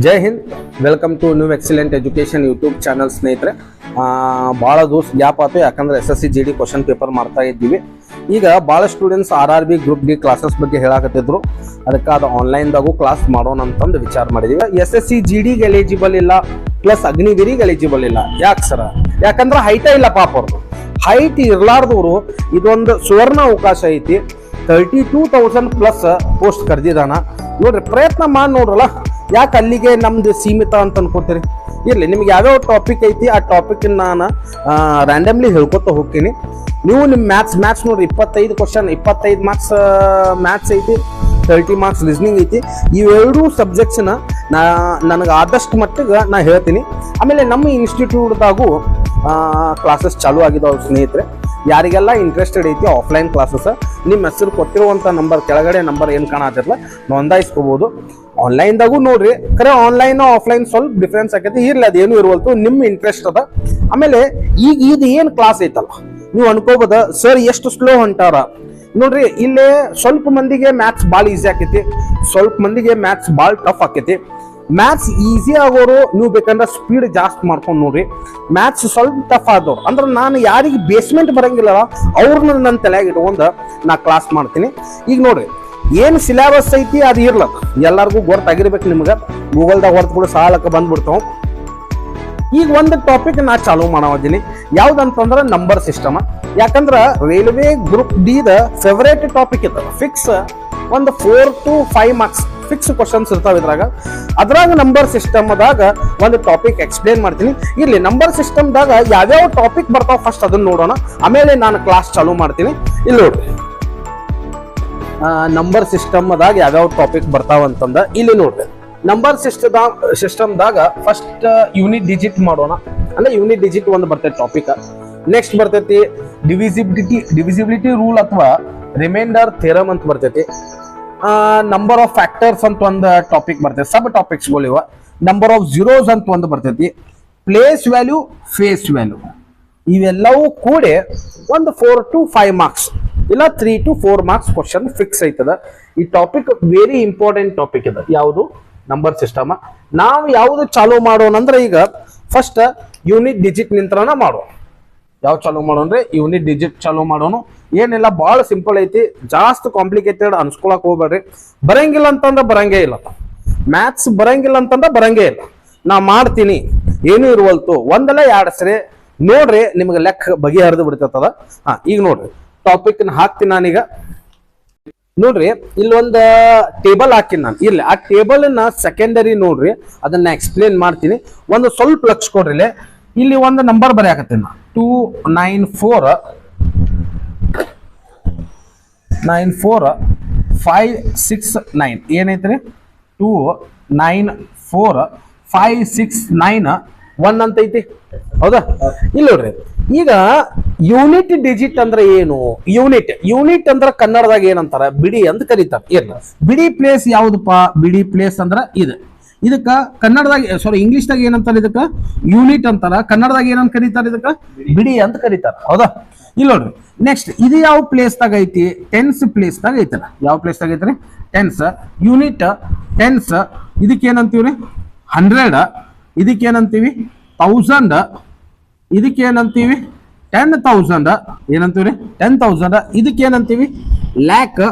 Jai Hind. Welcome to new excellent education YouTube channel. ಸ್ನೇಹಿತರೆ, ಭಾಳ ದಿವಸ ಗ್ಯಾಪ್ ಆಯ್ತು, ಯಾಕಂದ್ರೆ SSC GD ಕ್ವಶನ್ ಪೇಪರ್ ಮಾಡ್ತಾ ಇದ್ದೀವಿ. ಈಗ ಭಾಳ students RRB group D classes ಬಗ್ಗೆ ಹೇಳಾಕತ್ತಿದ್ರು. ಅದಕ್ಕೆ ಅದು ಆನ್ಲೈನ್ದಾಗೂ ಕ್ಲಾಸ್ ಮಾಡೋಣ ಅಂತಂದು ವಿಚಾರ ಮಾಡಿದೀವಿ. SSC GDಗೆ ಎಲಿಜಿಬಲ್ ಇಲ್ಲ, ಪ್ಲಸ್ ಅಗ್ನಿವೀರಿಗೆ ಎಲಿಜಿಬಲ್ ಇಲ್ಲ. ಯಾಕೆ ಸರ? ಯಾಕಂದ್ರೆ ಹೈಟೇ ಇಲ್ಲ ಪಾಪ ಅವ್ರು. ಹೈಟ್ ಇರ್ಲಾರ್ದವ್ರು ಇದೊಂದು ಸುವರ್ಣ ಅವಕಾಶ ಐತಿ. 32,000 ಪ್ಲಸ್ ಪೋಸ್ಟ್ ಕರೆದಿದ್ದಾನ. ನೋಡ್ರಿ, ಪ್ರಯತ್ನ ಮಾಡಿ ನೋಡ್ರಲ್ಲ. ಯಾಕೆ ಅಲ್ಲಿಗೆ ನಮ್ದು ಸೀಮಿತ ಅಂತ ಅನ್ಕೋತೀರಿ? ಇರ್ಲಿ, ನಿಮ್ಗೆ ಯಾವ್ಯಾವ ಟಾಪಿಕ್ ಐತಿ ಆ ಟಾಪಿಕ್ ನಾನು ರ್ಯಾಂಡಮ್ಲಿ ಹೇಳ್ಕೊತ ಹೋಗ್ತೀನಿ. ನೀವು ನಿಮ್ಮ ಮ್ಯಾಥ್ಸ್ ನೋಡ್ರಿ, 25 ಕ್ವಶನ್, 25 ಮಾರ್ಕ್ಸ್ ಮ್ಯಾಥ್ಸ್ ಐತಿ, 30 ಮಾರ್ಕ್ಸ್ ರೀಸನಿಂಗ್ ಐತಿ. ಇವೆರಡೂ ಸಬ್ಜೆಕ್ಟ್ಸ್ನ ನನಗೆ ಆದಷ್ಟು ಮಟ್ಟಿಗೆ ನಾ ಹೇಳ್ತೀನಿ. ಆಮೇಲೆ ನಮ್ಮ ಇನ್ಸ್ಟಿಟ್ಯೂಟ್ದಾಗೂ ಕ್ಲಾಸಸ್ ಚಾಲೂ ಆಗಿದಾವೆ ಸ್ನೇಹಿತರೆ. ಯಾರಿಗೆಲ್ಲ ಇಂಟ್ರೆಸ್ಟೆಡ್ ಐತಿ ಆಫ್ಲೈನ್ ಕ್ಲಾಸಸ್, ನಿಮ್ಮ ಹೆಸರು ಕೊಟ್ಟಿರುವಂಥ ನಂಬರ್ ಕೆಳಗಡೆ ನಂಬರ್ ಏನು ಕಾಣತ್ತಿರಲ್ಲ ನೋಂದಾಯಿಸ್ಕೋಬೋದು. ಆನ್ಲೈನ್ದಾಗೂ ನೋಡ್ರಿ, ಖರೆ ಆನ್ಲೈನ್ ಆಫ್ಲೈನ್ ಸ್ವಲ್ಪ ಡಿಫ್ರೆನ್ಸ್ ಆಕೈತಿ. ಇರ್ಲಿ, ಅದೇನು ಇರುವಲ್ತು, ನಿಮ್ಮ ಇಂಟ್ರೆಸ್ಟ್ ಅದ. ಆಮೇಲೆ ಈಗ ಇದು ಏನು ಕ್ಲಾಸ್ ಐತಲ್ಲ, ನೀವು ಅನ್ಕೋಬೋದ ಸರ್ ಎಷ್ಟು ಸ್ಲೋ ಹೊಂಟಾರ. ನೋಡ್ರಿ, ಇಲ್ಲೇ ಸ್ವಲ್ಪ ಮಂದಿಗೆ ಮ್ಯಾಥ್ಸ್ ಭಾಳ ಈಸಿ ಆಕೈತಿ, ಸ್ವಲ್ಪ ಮಂದಿಗೆ ಮ್ಯಾಥ್ಸ್ ಭಾಳ ಟಫ್ ಆಕೈತಿ. ಮ್ಯಾಥ್ಸ್ ಈಸಿ ಆಗೋರು ನೀವು ಬೇಕಂದ್ರೆ ಸ್ಪೀಡ್ ಜಾಸ್ತಿ ಮಾಡ್ಕೊಂಡು ನೋಡ್ರಿ. ಮ್ಯಾಥ್ಸ್ ಸ್ವಲ್ಪ ಟಫ್ ಆದವ್ರು ಅಂದ್ರೆ ನಾನು ಯಾರಿಗೆ ಬೇಸ್ಮೆಂಟ್ ಬರಂಗಿಲ್ಲ ಅವ್ರನ್ನ ನನ್ನ ತಲೆಯಾಗಿ ಇಟ್ಕೊಂಡು ನಾ ಕ್ಲಾಸ್ ಮಾಡ್ತೀನಿ. ಈಗ ನೋಡ್ರಿ, ಏನು ಸಿಲೆಬಸ್ ಐತಿ ಅದು ಇರ್ಲಕ್ಕ ಎಲ್ಲರಿಗೂ ಗೊತ್ತಾಗಿರ್ಬೇಕು. ನಿಮ್ಗೆ ಗೂಗಲ್ದಾಗ ಹೊರತು ಕೂಡ ಸಾಲಕ್ಕೆ ಬಂದ್ಬಿಡ್ತಾವ. ಈಗ ಒಂದು ಟಾಪಿಕ್ ನಾ ಚಾಲೂ ಮಾಡೋದಿನಿ, ಯಾವ್ದಂತಂದ್ರೆ ನಂಬರ್ ಸಿಸ್ಟಮ್. ಯಾಕಂದ್ರೆ ರೈಲ್ವೆ ಗ್ರೂಪ್ ಡಿದ ಫೇವರೇಟ್ ಟಾಪಿಕ್ ಇತ್ತು. ಫಿಕ್ಸ್ ಒಂದು 4 to 5 ಮಾರ್ಕ್ಸ್ ಫಿಕ್ಸ್ ಕ್ವಶನ್ಸ್ ಇರ್ತಾವ ಇದ್ರಾಗ. ಅದ್ರಾಗ ನಂಬರ್ ಸಿಸ್ಟಮ್ದಾಗ ಒಂದು ಟಾಪಿಕ್ ಎಕ್ಸ್ಪ್ಲೇನ್ ಮಾಡ್ತೀನಿ. ಇಲ್ಲಿ ನಂಬರ್ ಸಿಸ್ಟಮ್ದಾಗ ಯಾವ್ಯಾವ ಟಾಪಿಕ್ ಬರ್ತಾವ ಫಸ್ಟ್ ಅದನ್ನ ನೋಡೋಣ, ಆಮೇಲೆ ನಾನು ಕ್ಲಾಸ್ ಚಾಲೂ ಮಾಡ್ತೀನಿ. ಇಲ್ಲಿ ನೋಡ್ರಿ, ನಂಬರ್ ಸಿಸ್ಟಮ್ದಾಗ ಯಾವ್ಯಾವ ಟಾಪಿಕ್ ಬರ್ತಾವ ಅಂತಂದ ಇಲ್ಲಿ ನೋಡ್ರಿ. ನಂಬರ್ ಸಿಸ್ಟಮ್ದಾಗ ಫಸ್ಟ್ ಯೂನಿಟ್ ಡಿಜಿಟ್ ಮಾಡೋಣ. ಅಂದ್ರೆ ಯೂನಿಟ್ ಡಿಜಿಟ್ ಒಂದು ಬರ್ತೈತಿ ಟಾಪಿಕ್. ನೆಕ್ಸ್ಟ್ ಬರ್ತೈತಿ ಡಿವಿಸಿಬಿಲಿಟಿ ರೂಲ್ ಅಥವಾ ರಿಮೈಂಡರ್ ಥಿಯರಮ್ ಅಂತ ಬರ್ತೈತಿ. ನಂಬರ್ ಆಫ್ ಫ್ಯಾಕ್ಟರ್ಸ್ ಅಂತ ಒಂದು ಟಾಪಿಕ್ ಬರ್ತೈತಿ. ಸಬ್ ಟಾಪಿಕ್ಸ್ಗಳು ಇವ. ನಂಬರ್ ಆಫ್ ಜೀರೋಸ್ ಅಂತ ಒಂದು ಬರ್ತೈತಿ. ಪ್ಲೇಸ್ ವ್ಯಾಲ್ಯೂ, ಫೇಸ್ ವ್ಯಾಲ್ಯೂ, ಇವೆಲ್ಲವೂ ಕೂಡಿ ಒಂದು 4 to 5 ಮಾರ್ಕ್ಸ್ ಇಲ್ಲ 3 to 4 ಮಾರ್ಕ್ಸ್ ಕ್ವಶನ್ ಫಿಕ್ಸ್ ಐತದ. ಈ ಟಾಪಿಕ್ ವೆರಿ ಇಂಪಾರ್ಟೆಂಟ್ ಟಾಪಿಕ್ ಇದೆ. ಯಾವುದು? Number system. ನಾವು ಯಾವುದು ಚಾಲೂ ಮಾಡೋಣ ಅಂದ್ರೆ ಈಗ ಫಸ್ಟ್ ಯೂನಿಟ್ ಡಿಜಿಟ್ ನಿಂತ್ರನ ಮಾಡುವ. ಯಾವ ಚಾಲೂ ಮಾಡೋಣ್ರಿ? ಯೂನಿಟ್ ಡಿಜಿಟ್ ಚಾಲೂ ಮಾಡೋಣ. ಏನಿಲ್ಲ, ಭಾಳ ಸಿಂಪಲ್ ಐತಿ, ಜಾಸ್ತಿ ಕಾಂಪ್ಲಿಕೇಟೆಡ್ ಅನ್ಸ್ಕೊಳಕ್ ಹೋಗ್ಬೇಡ್ರಿ. ಬರಂಗಿಲ್ಲ ಅಂತಂದ್ರೆ ಬರಂಗೇ ಇಲ್ಲ. ಮ್ಯಾಥ್ಸ್ ಬರಂಗಿಲ್ಲ ಅಂತಂದ್ರೆ ಬರಂಗೇ ಇಲ್ಲ. ನಾ ಮಾಡ್ತೀನಿ, ಏನು ಇರುವಲ್ತು, ಒಂದಲ್ಲ 2 ಸರಿ ನೋಡ್ರಿ, ನಿಮ್ಗೆ ಲೆಕ್ಕ ಬಗೆಹರಿದು ಬಿಡ್ತದ. ಈಗ ನೋಡ್ರಿ, ಟಾಪಿಕ್ ಹಾಕ್ತೀನಿ ನಾನೀಗ. ನೋಡ್ರಿ, ಇಲ್ಲೊಂದು ಟೇಬಲ್ ಹಾಕಿನಿ ನಾನು. ಇರ್ಲಿ, ಆ ಟೇಬಲ್ ನ ಸೆಕೆಂಡರಿ ನೋಡ್ರಿ, ಅದನ್ನ ಎಕ್ಸ್ಪ್ಲೇನ್ ಮಾಡ್ತೀನಿ. ಒಂದು ಸ್ವಲ್ಪ ಲಕ್ಷ ಕೊಡ್ರಿ. ಇಲ್ಲಿ ಒಂದು ನಂಬರ್ ಬರೆಯಾಕತ್ತೀನಿ ನಾ, 294,569. ಏನೈತ್ರಿ? 294,569 1 ಅಂತ ಐತಿ. ಹೌದಾ? ಇಲ್ಲಿ ನೋಡ್ರಿ, ಈಗ ಯೂನಿಟ್ ಡಿಜಿಟ್ ಅಂದ್ರೆ ಏನು? ಯೂನಿಟ್ ಅಂದ್ರೆ ಕನ್ನಡದಾಗ ಏನಂತಾರ? ಬಿಡಿ ಅಂತ ಕರೀತಾರ. ಏನು ಬಿಡಿ ಪ್ಲೇಸ್ ಯಾವ್ದಪ್ಪ? ಬಿಡಿ ಪ್ಲೇಸ್ ಅಂದ್ರ ಇದಕ್ಕ ಕನ್ನಡದಾಗ, ಸಾರಿ ಇಂಗ್ಲಿಷ್ದಾಗ ಏನಂತಾರ? ಇದಕ್ಕ ಯೂನಿಟ್ ಅಂತಾರ. ಕನ್ನಡದಾಗ ಏನಂತ ಕರೀತಾರ? ಇದಕ್ಕ ಬಿಡಿ ಅಂತ ಕರೀತಾರ. ಹೌದಾ? ಇಲ್ಲಿ ನೋಡ್ರಿ, ನೆಕ್ಸ್ಟ್ ಇದು ಯಾವ ಪ್ಲೇಸ್ದಾಗ ಐತಿ? ಟೆನ್ಸ್ ಪ್ಲೇಸ್ದಾಗ ಐತಲ್ಲ. ಯಾವ ಪ್ಲೇಸ್ದಾಗ ಐತ್ರಿ? ಟೆನ್ಸ್. Unit tense. ಇದಕ್ಕೆ ಏನಂತೀವ್ರಿ? 100. ಇದಕ್ಕೆ ಏನಂತೀವಿ? 1000. ಇದಕ್ಕೆ ಏನಂತೀವಿ? 10,000. ಏನಂತೀವ್ರಿ? 10,000. ಇದಕ್ಕೆ ಏನಂತೀವಿ? ಲ್ಯಾಕ್.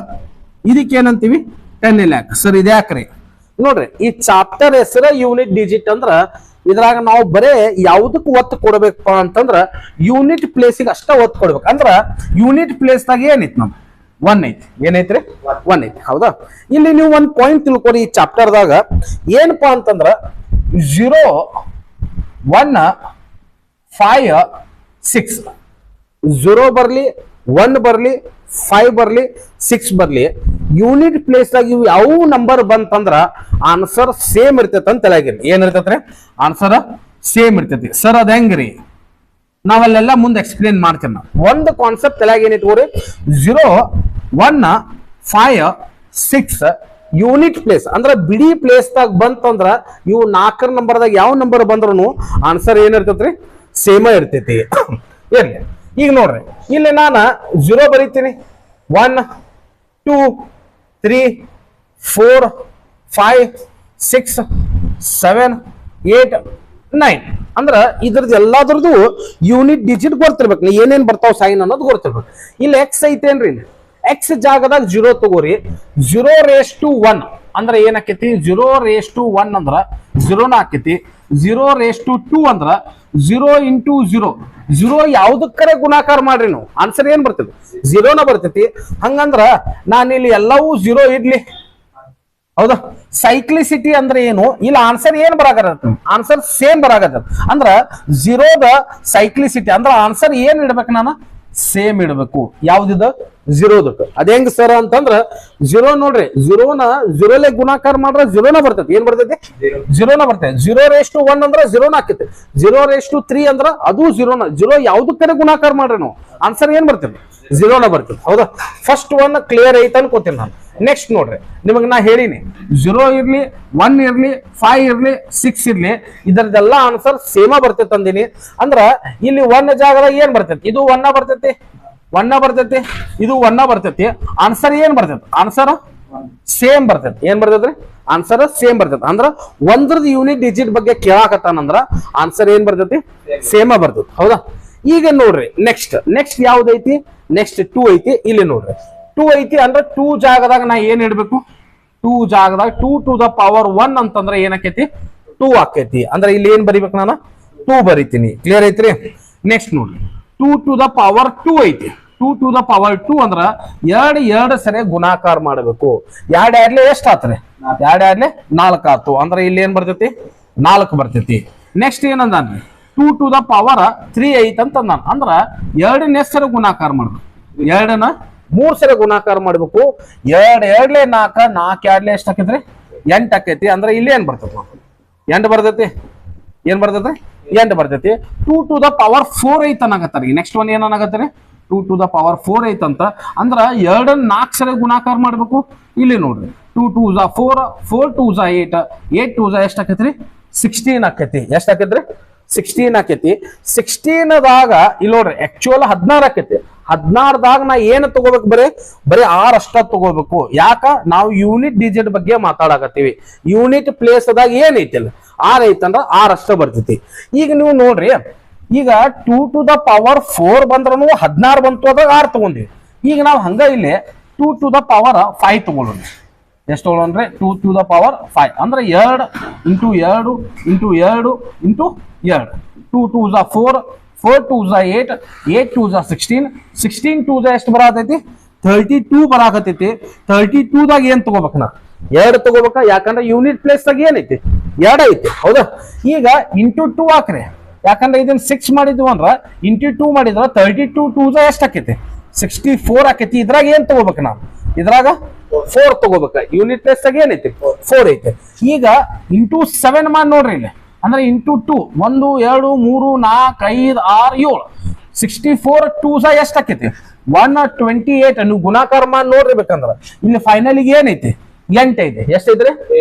ಇದಕ್ಕೆ ಏನಂತೀವಿ? 10 ಲ್ಯಾಕ್. ಸರ್, ಇದು ಯಾಕ್ರಿ? ನೋಡ್ರಿ, ಈ ಚಾಪ್ಟರ್ ಹೆಸರು ಯೂನಿಟ್ ಡಿಜಿಟ್ ಅಂದ್ರ ಇದ್ರಾಗ ನಾವು ಬರೇ ಯಾವ್ದಕ್ ಒತ್ತು ಕೊಡ್ಬೇಕಪ್ಪ ಅಂತಂದ್ರ ಯೂನಿಟ್ ಪ್ಲೇಸಿಗೆ ಅಷ್ಟ ಒತ್ತು ಕೊಡ್ಬೇಕು. ಅಂದ್ರ ಯೂನಿಟ್ ಪ್ಲೇಸ್ದಾಗ ಏನೈತಿ? ನಮ್ 1 ಐತಿ. ಏನೈತ್ರಿ? 1 ಐತಿ. ಹೌದಾ? ಇಲ್ಲಿ ನೀವು ಒಂದು ಪಾಯಿಂಟ್ ತಿಳ್ಕೊರಿ. ಈ ಚಾಪ್ಟರ್ದಾಗ ಏನಪ್ಪಾ ಅಂತಂದ್ರ 0, 1, 5, 6. 0 ಬರ್ಲಿ, 1 ಬರ್ಲಿ, 5 ಬರ್ಲಿ, 6 ಬರ್ಲಿ, ಯೂನಿಟ್ ಪ್ಲೇಸ್ ದಾಗ ಇವು ಯಾವ ನಂಬರ್ ಬಂತಂದ್ರ ಆನ್ಸರ್ ಸೇಮ್ ಇರ್ತೈತಿ ಅಂತ ತಿಳಿಯಾಗಿರಿ. ಏನಿರ್ತೈತ್ರಿ? ಆನ್ಸರ್ ಸೇಮ್ ಇರ್ತೈತಿ. ಸರ್, ಅದ ಹೆಂಗ್ರಿ? ನಾವಲ್ಲೆಲ್ಲ ಮುಂದೆ ಎಕ್ಸ್ಪ್ಲೇನ್ ಮಾಡ್ತೀವಿ. ನಾವು ಒಂದು ಕಾನ್ಸೆಪ್ಟ್ ತಲೆಯಾಗ ಏನ್ ಇಟ್ಕೋರಿ, 0, 1, 5, 6 ಯೂನಿಟ್ ಪ್ಲೇಸ್ ಅಂದ್ರೆ ಬಿಡಿ ಪ್ಲೇಸ್ ದಾಗ ಬಂತಂದ್ರ ಇವು 4 ನಂಬರ್ದಾಗ ಯಾವ ನಂಬರ್ ಬಂದ್ರು ಆನ್ಸರ್ ಏನಿರ್ತೈತ್ರಿ? ಸೇಮ ಇರ್ತೈತಿ. ಇರ್ಲಿ, ಈಗ ನೋಡ್ರಿ, ಇಲ್ಲಿ ನಾನು 0 ಬರೀತೀನಿ. 1, 2, 3, 4, 5, 6, 7 8 9 ಅಂದ್ರ ಇದ್ರದ್ದು ಎಲ್ಲಾದ್ರದ್ದು ಯೂನಿಟ್ ಡಿಜಿಟ್ ಗೊತ್ತಿರ್ಬೇಕು. ನೀ ಏನೇನ್ ಬರ್ತಾವ ಸೈನ್ ಅನ್ನೋದು ಗೊತ್ತಿರ್ಬೇಕು. ಇಲ್ಲಿ ಎಕ್ಸ್ ಐತೇನ್ರಿ, ಇಲ್ಲಿ ಎಕ್ಸ್ ಜಾಗದಾಗ 0 ತಗೋರಿ. 0:1 ಅಂದ್ರ ಏನಾಕೈತಿ, 0:1 ಅಂದ್ರ 0ನ ಆಕೈತಿ. 0:2 ಅಂದ್ರ 0 × 0. 0 ಯಾವ್ದಕ್ಕರೆ ಗುಣಾಕಾರ ಮಾಡ್ರಿ ನೀವು, ಆನ್ಸರ್ ಏನ್ ಬರ್ತೈತಿ, 0ನ ಬರ್ತೈತಿ. ಹಂಗಂದ್ರ ನಾನು ಇಲ್ಲಿ ಎಲ್ಲವೂ 0 ಇಡ್ಲಿ, ಹೌದಾ? ಸೈಕ್ಲಿಸಿಟಿ ಅಂದ್ರೆ ಏನು, ಇಲ್ಲ ಆನ್ಸರ್ ಏನ್ ಬರಾಕತ್ತ, ಆನ್ಸರ್ ಸೇಮ್ ಬರಾಕತ್ತ. ಅಂದ್ರ 0ದ ಸೈಕ್ಲಿಸಿಟಿ ಅಂದ್ರ ಆನ್ಸರ್ ಏನ್ ಇಡ್ಬೇಕು, ನಾನು ಸೇಮ್ ಇಡ್ಬೇಕು. ಯಾವ್ದಿದ 0ದಕ್ಕೆ. ಅದ ಹೆಂಗ್ ಸರ್ ಅಂತಂದ್ರ 0 ನೋಡ್ರಿ, 0ನ 0ಲೇ ಗುಣಾಕಾರ ಮಾಡ್ರ 0ನ ಬರ್ತೈತಿ. ಏನ್ ಬರ್ತೈತಿ, 0ನ ಬರ್ತೈತಿ. 0:1 ಅಂದ್ರ 0ನ ಆಕೈತಿ. 0:3 ಅಂದ್ರ ಅದು 0ನ. 0 ಯಾವ್ದಕ್ಕರೆ ಗುಣಾಕಾರ ಮಾಡ್ರಿ ನಾವು, ಆನ್ಸರ್ ಏನ್ ಬರ್ತೈತಿ, 0ನ ಬರ್ತೈತಿ. ಹೌದಾ? ಫಸ್ಟ್ ಒನ್ ಕ್ಲಿಯರ್ ಐತ ಅನ್ಕೋತೀನಿ ನಾನು. ನೆಕ್ಸ್ಟ್ ನೋಡ್ರಿ, ನಿಮಗ್ ನಾ ಹೇಳಿನಿ 0 ಇರ್ಲಿ, 1 ಇರ್ಲಿ, 5 ಇರ್ಲಿ, 6 ಇರ್ಲಿ, ಇದರದೆಲ್ಲ ಆನ್ಸರ್ ಸೇಮ ಬರ್ತೈತಿ ಅಂದಿನಿ. ಅಂದ್ರ ಇಲ್ಲಿ 1 ಜಾಗದಾಗ ಏನ್ ಬರ್ತೈತಿ, ಇದು 1 ಬರ್ತೈತಿ, 1 ಬರ್ತೈತಿ, ಇದು 1 ಬರ್ತೈತಿ. ಆನ್ಸರ್ ಏನ್ ಬರ್ತೈತಿ, ಆನ್ಸರ್ ಸೇಮ್ ಬರ್ತೈತಿ. ಏನ್ ಬರ್ತೈತ್ರಿ, ಆನ್ಸರ್ ಸೇಮ್ ಬರ್ತೈತಿ. ಅಂದ್ರ ಒಂದ್ರದ್ದು ಯೂನಿಟ್ ಡಿಜಿಟ್ ಬಗ್ಗೆ ಕೇಳಾಕತ್ತಾನಂದ್ರ ಆನ್ಸರ್ ಏನ್ ಬರ್ತೈತಿ, ಸೇಮ ಬರ್ತೈತಿ. ಹೌದಾ? ಈಗ ನೋಡ್ರಿ ನೆಕ್ಸ್ಟ್ ಯಾವ್ದೈತಿ, ನೆಕ್ಸ್ಟ್ 2 ಐತಿ. ಇಲ್ಲಿ ನೋಡ್ರಿ 2 ಐತಿ ಅಂದ್ರೆ 2 ಜಾಗದಾಗ ನಾ ಏನ್ ಇಡ್ಬೇಕು, 2 ಜಾಗದಾಗ 2 to the power 1 ಅಂತಂದ್ರೆ ಏನಾಕೈತಿ, 2 ಆಕೈತಿ. ಅಂದ್ರೆ ಇಲ್ಲಿ ಏನ್ ಬರಿಬೇಕು, ನಾನು 2 ಬರಿತೀನಿ. ಕ್ಲಿಯರ್ ಐತ್ರಿ? ನೆಕ್ಸ್ಟ್ ನೋಡ್ರಿ 2 to the power 2 ಐತಿ. 2 to the power 2 ಅಂದ್ರ ಎರಡು ಸರಿ ಗುಣಾಕಾರ ಮಾಡಬೇಕು. ಎರಡ್ಲೆ ಎಷ್ಟ್ ಆತ್ರಿ, ಎರಡ್ಲೆ 4 ಆತು. ಅಂದ್ರೆ ಇಲ್ಲಿ ಏನ್ ಬರ್ತೈತಿ, 4 ಬರ್ತೈತಿ. ನೆಕ್ಸ್ಟ್ ಏನಂದಾನ್ರಿ, 2 to the power 3 ಐತ್ ಅಂತ ನಾನು. ಅಂದ್ರ ಎರಡನೇ ಸರಿ ಗುಣಾಕಾರ ಮಾಡ್ಬೇಕು. 2ನ 3 ಸರಿ ಗುಣಾಕಾರ ಮಾಡ್ಬೇಕು. 2 2 4 4 2 ಎಷ್ಟ್ ಆಕೈತ್ರಿ, 8 ಆಕೈತಿ. ಅಂದ್ರೆ ಇಲ್ಲಿ ಏನ್ ಬರ್ತೈತಿ, 8 ಬರ್ತೈತಿ. ಏನ್ ಬರ್ತೈತಿ, 8 ಬರ್ತೈತಿ. 2 to the power 4 ಐತ್ ಅನ್ನಾಗತ್ತಾರ. ನೆಕ್ಸ್ಟ್ ಒನ್ ಏನಾಗತ್ತಾರಿ, 2 to the power 4 ಐತಂತ. ಅಂದ್ರ 2 4 ಸರಿ ಗುಣಾಕಾರ ಮಾಡ್ಬೇಕು. ಇಲ್ಲಿ ನೋಡ್ರಿ 2 2 4, 4 2 8, 8 2 ಎಷ್ಟ್ ಆಕೈತ್ರಿ, 16 ಆಕೈತಿ. ಎಷ್ಟ್ ಆಕೈತ್ರಿ, 16 ಆಕೈತಿ. 16ದಾಗ ಇಲ್ಲಿ ನೋಡ್ರಿ ಆಕ್ಚುಯಲ್ 16 ಆಕೈತಿ. 16ದಾಗ ನಾ ಏನ್ ತಗೋಬೇಕು, ಬರೀ 6 ಅಷ್ಟ ತಗೋಬೇಕು. ಯಾಕ, ನಾವು ಯೂನಿಟ್ ಡಿಜಿಟ್ ಬಗ್ಗೆ ಮಾತಾಡಕತ್ತೀವಿ. ಯೂನಿಟ್ ಪ್ಲೇಸ್ ದಾಗ ಏನ್ ಐತಿಲ್ಲ 6 ಐತಂದ್ರ 6 ಅಷ್ಟ ಬರ್ತೈತಿ. ಈಗ ನೀವು ನೋಡ್ರಿ, ಈಗ 2 to the power 4 ಬಂದ್ರೂ 16 ಬಂತು, ಅದಾಗ 6 ತಗೊಂಡಿವಿ. ಈಗ ನಾವು ಹಂಗ ಇಲ್ಲಿ 2 to the power 5 ತಗೊಳ್ಳೋಣ. ಎಷ್ಟು ತಗೊಳ್ಳೋಣ್ರಿ, 2 to the power 5 ಅಂದ್ರೆ 2 × 2 × 2 × 2. 2 2 4, 4 2 8, 8 2 16, 16 2 ಎಷ್ಟು ಬರಾತೈತಿ, 32 ಬರಾಕತೈತಿ. 32ದಾಗ ಏನ್ ತಗೋಬೇಕು, ನಾ 2 ತಗೋಬೇಕ. ಯಾಕಂದ್ರೆ ಯೂನಿಟ್ ಪ್ಲೇಸ್ ದಾಗ ಏನೈತಿ, 2 ಐತಿ. ಹೌದಾ? ಈಗ ಇಂಟು 2 ಹಾಕ್ರಿ. ಯಾಕಂದ್ರೆ ಇದನ್ನ 6 ಮಾಡಿದ್ವಿ ಅಂದ್ರ ಇಂಟು 2 ಮಾಡಿದ್ರ 32 2 ಎಷ್ಟ್ ಆಕೈತಿ, 64 ಆಕೈತಿ. ಇದ್ರಾಗ ಏನ್ ತಗೋಬೇಕು, ನಾವು ಇದ್ರಾಗ 4 ತಗೋಬೇಕ. ಯೂನಿಟ್ ಪ್ಲೇಸ್ ದಾಗ ಏನೈತಿ, 4 ಐತಿ. ಈಗ ಇಂಟು 7 ಮಾಡಿ ನೋಡ್ರಿ ಇಲ್ಲಿ. ಅಂದ್ರೆ ಇಂಟು 2 1 2 3 4 5 6 7, 64 2 ಎಷ್ಟ್ ಆಕೈತಿ, 128. ನೀವು ಗುಣಾಕಾರ ಮಾಡಿ ನೋಡ್ರಿ. ಬೇಕಂದ್ರ ಇಲ್ಲಿ ಫೈನಲ್ ಏನೈತಿ, 8 ಐತಿ. ಎಷ್ಟ್ ಐತ್ರಿ,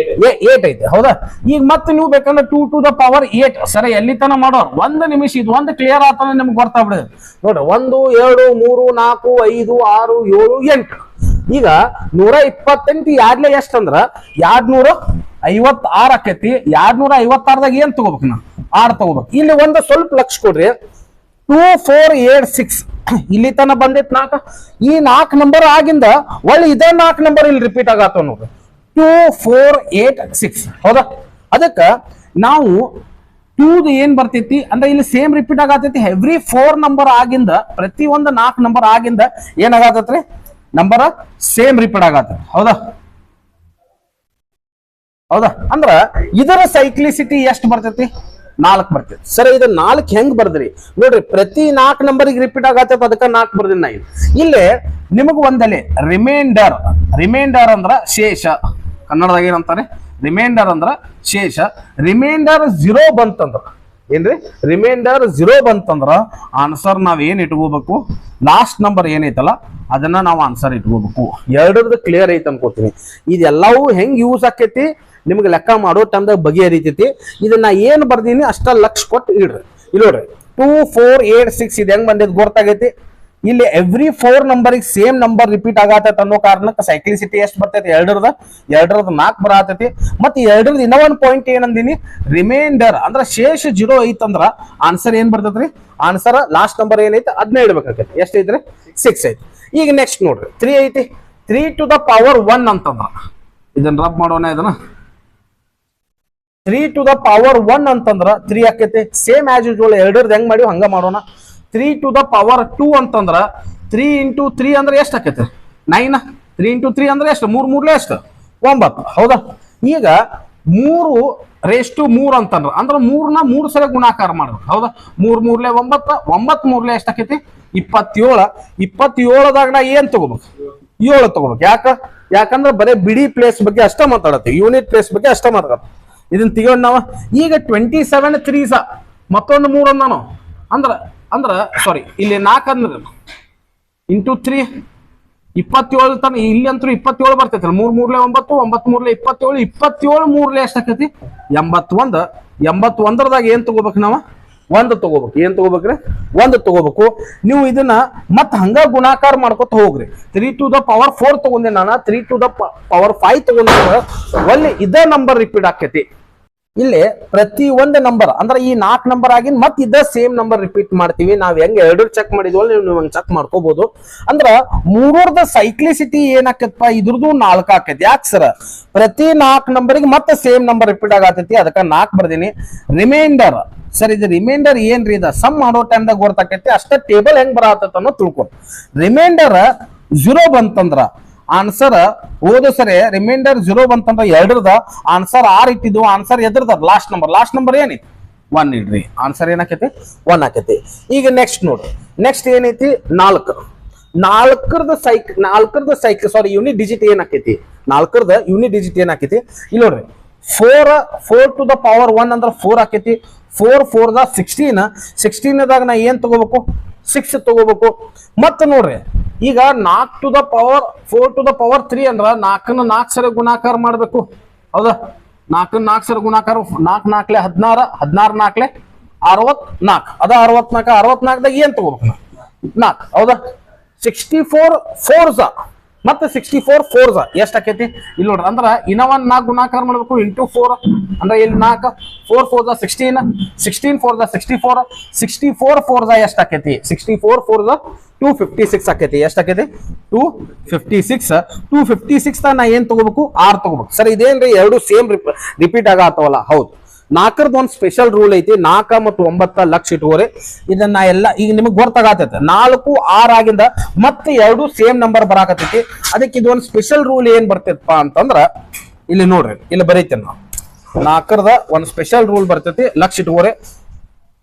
8 ಐತಿ. ಹೌದಾ? ಈಗ ಮತ್ತೆ ನೀವು ಬೇಕಂದ್ರೆ 2 to the power 8 ಸರಿ ಎಲ್ಲಿ ತನ ಮಾಡೋರು. 1 ನಿಮಿಷ ಇದು ಒಂದು ಕ್ಲಿಯರ್ ಆತನ ನಿಮ್ಗೆ ಗೊತ್ತಾಗ್ಬಿಡುತ್ತೆ ನೋಡ್ರಿ. 1 2 3 4 5 6 7 8. ಈಗ 128 ಯಾಡ್ಲೆ ಎಷ್ಟ್ ಅಂದ್ರ 256 ಆಕೈತಿ. 256ದಾಗ ಏನ್ ತಗೋಬೇಕು, ನಾ 6 ತಗೋಬೇಕು. ಇಲ್ಲಿ ಒಂದು ಸ್ವಲ್ಪ ಲಕ್ಷ ಕೊಡ್ರಿ. 2 4 8 6 ಇಲ್ಲಿ ತನ ಬಂದಿತ್ 4. ಈ 4 ನಂಬರ್ ಆಗಿಂದ ಒಳ್ಳೆ ಇದೇ 4 ನಂಬರ್ ಇಲ್ಲಿ ರಿಪೀಟ್ ಆಗತ್ತವ ನೋಡ್ರಿ. 2 4 8 6. ಹೌದಾ? ಅದಕ್ಕ ನಾವು 2 ಏನ್ ಬರ್ತೈತಿ ಅಂದ್ರೆ ಇಲ್ಲಿ ಸೇಮ್ ರಿಪೀಟ್ ಆಗತೈತಿ. ಎವ್ರಿ 4 ನಂಬರ್ ಆಗಿಂದ, ಪ್ರತಿ ಒಂದು 4 ನಂಬರ್ ಆಗಿಂದ ಏನಾಗತ್ತೈತ್ರಿ, ನಂಬರ್ ಸೇಮ್ ರಿಪೀಟ್ ಆಗತ್ತ. ಹೌದಾ? ಹೌದಾ? ಅಂದ್ರ ಇದರ ಸೈಕ್ಲಿಸಿಟಿ ಎಷ್ಟು ಬರ್ತೈತಿ, 4 ಬರ್ತೈತಿ. ಸರಿ, ಇದು 4 ಹೆಂಗ್ ಬರ್ದ್ರಿ ನೋಡ್ರಿ. ಪ್ರತಿ 4 ನಂಬರ್ಗೆ ರಿಪೀಟ್ ಆಗತ್ತೈತಿ, ಅದಕ್ಕೆ 4 ಬರ್ದಿನ ನಾ. ಇಲ್ಲಿ ನಿಮಗ ಒಂದಲೆ ರಿಮೈಂಡರ್ ಅಂದ್ರ ಶೇಷ. ಕನ್ನಡದಾಗ ಏನಂತಾರೆ, ರಿಮೈಂಡರ್ ಅಂದ್ರ ಶೇಷ. ರಿಮೈಂಡರ್ 0 ಬಂತಂದ್ರ ಏನ್ರಿ, ರಿಮೈಂಡರ್ 0 ಬಂತಂದ್ರ ಆನ್ಸರ್ ನಾವ್ ಏನ್ ಇಟ್ಕೋಬೇಕು, ಲಾಸ್ಟ್ ನಂಬರ್ ಏನೈತಲ್ಲ ಅದನ್ನ ನಾವು ಆನ್ಸರ್ ಇಟ್ಕೋಬೇಕು. ಎರಡರದ್ದು ಕ್ಲಿಯರ್ ಐತೆ ಅನ್ಕೋತೀನಿ. ಇದೆಲ್ಲವೂ ಹೆಂಗ್ ಯೂಸ್ ಆಕೈತಿ ನಿಮ್ಗೆ ಲೆಕ್ಕ ಮಾಡೋ ಟೈಮ್ದಾಗ ಬಗೆಹರಿತೈತಿ. ಇದನ್ನ ಏನ್ ಬರ್ದೀನಿ ಅಷ್ಟ ಲಕ್ಷ ಕೊಟ್ಟು ಇಡ್ರಿ. ಇಲ್ಲಿ ನೋಡ್ರಿ 2 4 8 6 ಇದು ಹೆಂಗ್ ಬಂದಿದ್ ಗೊತ್ತಾಗೈತಿ. ಇಲ್ಲಿ ಎವ್ರಿ 4 ನಂಬರಿಗೆ ಸೇಮ್ ನಂಬರ್ ರಿಪೀಟ್ ಆಗತೈತೆ ಅನ್ನೋ ಕಾರಣಕ್ಕೆ ಸೈಕ್ಲಿಸಿಟಿ ಎಷ್ಟು ಬರ್ತೈತಿ ಎರಡರದ 4 ಬರತೈತಿ. ಮತ್ತೆ ಎರಡರದ ಇನ್ನೂ ಒಂದು ಪಾಯಿಂಟ್ ಏನಂದಿನಿ, ರಿಮೈಂಡರ್ ಅಂದ್ರೆ ಶೇಷ 0 ಐತಂದ್ರ ಆನ್ಸರ್ ಏನ್ ಬರ್ತೈತ್ರಿ, ಆನ್ಸರ್ ಲಾಸ್ಟ್ ನಂಬರ್ ಏನೈತೆ ಅದನ್ನ ಇಡ್ಬೇಕಾಗತ್ತೆ. ಎಷ್ಟು ಐತ್ರಿ 6 ಐತಿ. ಈಗ ನೆಕ್ಸ್ಟ್ ನೋಡ್ರಿ 3 ಐತಿ. 3 to the power 1 ಅಂತಂದ್ರ ಇದನ್ನ ರಬ್ ಮಾಡೋಣ. ಇದನ್ನ 3 to the power 1 ಅಂತಂದ್ರ 3 ಆಕೈತಿ. ಸೇಮ್ ಆಸ್ ಯೂಶುವಲ್ ಎರಡರದ್ದು ಹೆಂಗ್ ಮಾಡಿವ್ ಹಂಗ ಮಾಡೋಣ. 3 to the power 2 ಅಂತಂದ್ರ 3 into 3 ಅಂದ್ರೆ ಎಷ್ಟು ಆಕೈತಿ 9. 3 into 3 ಅಂದ್ರೆ ಎಷ್ಟು 3 3 ಎಷ್ಟು 9. ಹೌದಾ. ಈಗ 3 ಅಂತಂದ್ರ ಅಂದ್ರೆ 3ನ 3 ಸಲ ಗುಣಾಕಾರ ಮಾಡ್ಬೇಕು. ಹೌದಾ. 3 3 9 9 3 ಎಷ್ಟು ಆಕೈತಿ 27. 27ದಾಗ ನಾ ಏನ್ ತಗೋಬೇಕು 7 ತಗೋಬೇಕು. ಯಾಕಂದ್ರೆ ಬರೀ ಬಿಡಿ ಪ್ಲೇಸ್ ಬಗ್ಗೆ ಅಷ್ಟ ಮಾತಾಡತ್ತೆ, ಯೂನಿಟ್ ಪ್ಲೇಸ್ ಬಗ್ಗೆ ಅಷ್ಟ ಮಾತಾಡತ್ತೆ. ಇದನ್ನ ತೆಗೋಣ ನಾವು. ಈಗ 27 3s ಮತ್ತೊಂದು 3 ಅಂದಾನು ಅಂದ್ರ ಸಾರಿ ಇಲ್ಲಿ 4 ಅಂದ್ರೆ ಇಂಟು 3 27 ತನ ಇಲ್ಲಿ ಅಂತೂ 27 ಬರ್ತೈತಿ. 3 3 9 9 3 27 27 3 ಎಷ್ಟು ಆಕೈತಿ 81. 81ದಾಗ ಏನ್ ತಗೋಬೇಕು ನಾವು 1 ತಗೋಬೇಕು. ಏನ್ ತಗೋಬೇಕ್ರಿ 1 ತಗೋಬೇಕು. ನೀವು ಇದನ್ನ ಮತ್ ಹಂಗ ಗುಣಾಕಾರ ಮಾಡ್ಕೊತ ಹೋಗ್ರಿ. 3 to the power 4 ತಗೊಂಡೆ ನಾನು, 3 to the power 5 ತಗೊಂಡೆ ಒಳ್ಳೆ ಇದೇ ನಂಬರ್ ರಿಪೀಟ್ ಆಕೈತಿ. ಇಲ್ಲಿ ಪ್ರತಿ ಒಂದು ನಂಬರ್ ಅಂದ್ರೆ ಈ 4 ನಂಬರ್ ಆಗಿನ ಮತ್ ಇದ ಸೇಮ್ ನಂಬರ್ ರಿಪೀಟ್ ಮಾಡ್ತೀವಿ. ನಾವ್ ಹೆಂಗ್ ಎರಡು ಚೆಕ್ ಮಾಡಿದ್ವಲ್ಲ ನೀವು ಹಂಗ್ ಚೆಕ್ ಮಾಡ್ಕೋಬಹುದು. ಅಂದ್ರ ಮೂರರದ ಸೈಕ್ಲಿಸಿಟಿ ಏನಾಕೈತಪ್ಪ ಇದ್ರದ್ದು 4 ಆಕೈತಿ. ಯಾಕೆ ಸರ್ ಪ್ರತಿ 4 ನಂಬರಿಗೆ ಮತ್ತೆ ಸೇಮ್ ನಂಬರ್ ರಿಪೀಟ್ ಆಗತೈತಿ, ಅದಕ್ಕ 4 ಬರ್ದೀನಿ. ರಿಮೈಂಡರ್ ಸರ್ ಇದು ರಿಮೈಂಡರ್ ಏನ್ರಿ ಇದ ಸಮ್ ಮಾಡೋ ಟೈಮ್ದಾಗ ಗೊತ್ತಾಕೈತಿ. ಅಷ್ಟ ಟೇಬಲ್ ಹೆಂಗ್ ಬರತ್ತ ಅನ್ನೋ ತಿಳ್ಕೊ. ರಿಮೈಂಡರ್ 0 ಬಂತಂದ್ರ ಆನ್ಸರ್ ಓದು ಸರಿ. ರಿಮೈಂಡರ್ 0 ಬಂತಂದ್ರ ಎರಡರದ ಆನ್ಸರ್ 6 ಇಟ್ಟಿದ್ವು. ಆನ್ಸರ್ ಎದ್ರದ ಲಾಸ್ಟ್ ನಂಬರ್ ಏನೈತಿ 1 ಇಡ್ರಿ. ಆನ್ಸರ್ ಏನಾಕೈತಿ 1 ಆಕೈತಿ. ಈಗ ನೆಕ್ಸ್ಟ್ ನೋಡ್ರಿ. ನೆಕ್ಸ್ಟ್ ಏನೈತಿ 4. 4ರದ ಸೈಕ್ ಸಾರಿ ಯೂನಿಟ್ ಡಿಜಿಟ್ ಏನಾಕೈತಿ 4ರದ ಯೂನಿಟ್ ಡಿಜಿಟ್ ಏನಾಕೈತಿ ಇಲ್ಲಿ ನೋಡ್ರಿ. 4 to the power 1 ಅಂದ್ರೆ 4 ಆಕೈತಿ. 4 4 16. 16ದಾಗ ನಾ ಏನ್ ತಗೋಬೇಕು 6 ತಗೋಬೇಕು. ಮತ್ತ ನೋಡ್ರಿ ಈಗ 4 to the power 4 to the power 3 ಅಂದ್ರ 4ನ 4 ಸರಿ ಗುಣಾಕಾರ ಮಾಡ್ಬೇಕು. ಹೌದಾ. 4ನ 4 ಸರಿ ಗುಣಾಕಾರ 4 4 16 16 4 64 ಅದ 64. 64ದಾಗ ಏನ್ ತಗೋಬೇಕು 4. ಹೌದಾ. 64 4s ಮತ್ತೆ 64 4s ಎಷ್ಟು ಆಕೈತಿ ಇಲ್ಲಿ ನೋಡ್ರಿ. ಅಂದ್ರ ಇನ್ನ ಒಂದ್ 4 ಗುಣಾಕಾರ ಮಾಡ್ಬೇಕು ಇಂಟು 4 ಅಂದ್ರೆ ಇಲ್ಲಿ 4 4 4 16 16 4 64 64 4s ಎಷ್ಟು ಆಕೈತಿ 64 4s 256 ಆಕೈತಿ. ಎಷ್ಟು ಆಕೈತಿ 256. 256 ನಾ ಏನ್ ತಗೋಬೇಕು 6 ತಗೋಬೇಕು. ಸರ್ ಇದೇನ್ರಿ ಎರಡು ಸೇಮ್ ರಿಪೀಟ್ ಆಗತ್ತವಲ್ಲ. ಹೌದು. 4ರದ ಒಂದು ಸ್ಪೆಷಲ್ ರೂಲ್ ಐತಿ. 4 ಮತ್ತು 9 ಲಕ್ಷ ಇಟ್ಕೋರಿ. ಇದನ್ನ ಎಲ್ಲ ಈಗ ನಿಮಗೆ ಗೊತ್ತಾಗತೈತೆ 4 6 ಆಗಿಂದ ಮತ್ತೆ ಎರಡು ಸೇಮ್ ನಂಬರ್ ಬರಾಕತೈತಿ. ಅದಕ್ಕೆ ಇದೊಂದು ಸ್ಪೆಷಲ್ ರೂಲ್ ಏನ್ ಬರ್ತೈತಪ್ಪ ಅಂತಂದ್ರ ಇಲ್ಲಿ ನೋಡ್ರಿ ಇಲ್ಲಿ ಬರೀತೇನೆ ನಾವು. 4ರದ ಒಂದು ಸ್ಪೆಷಲ್ ರೂಲ್ ಬರ್ತೈತಿ ಲಕ್ಷ ಇಟ್ಕೋರಿ.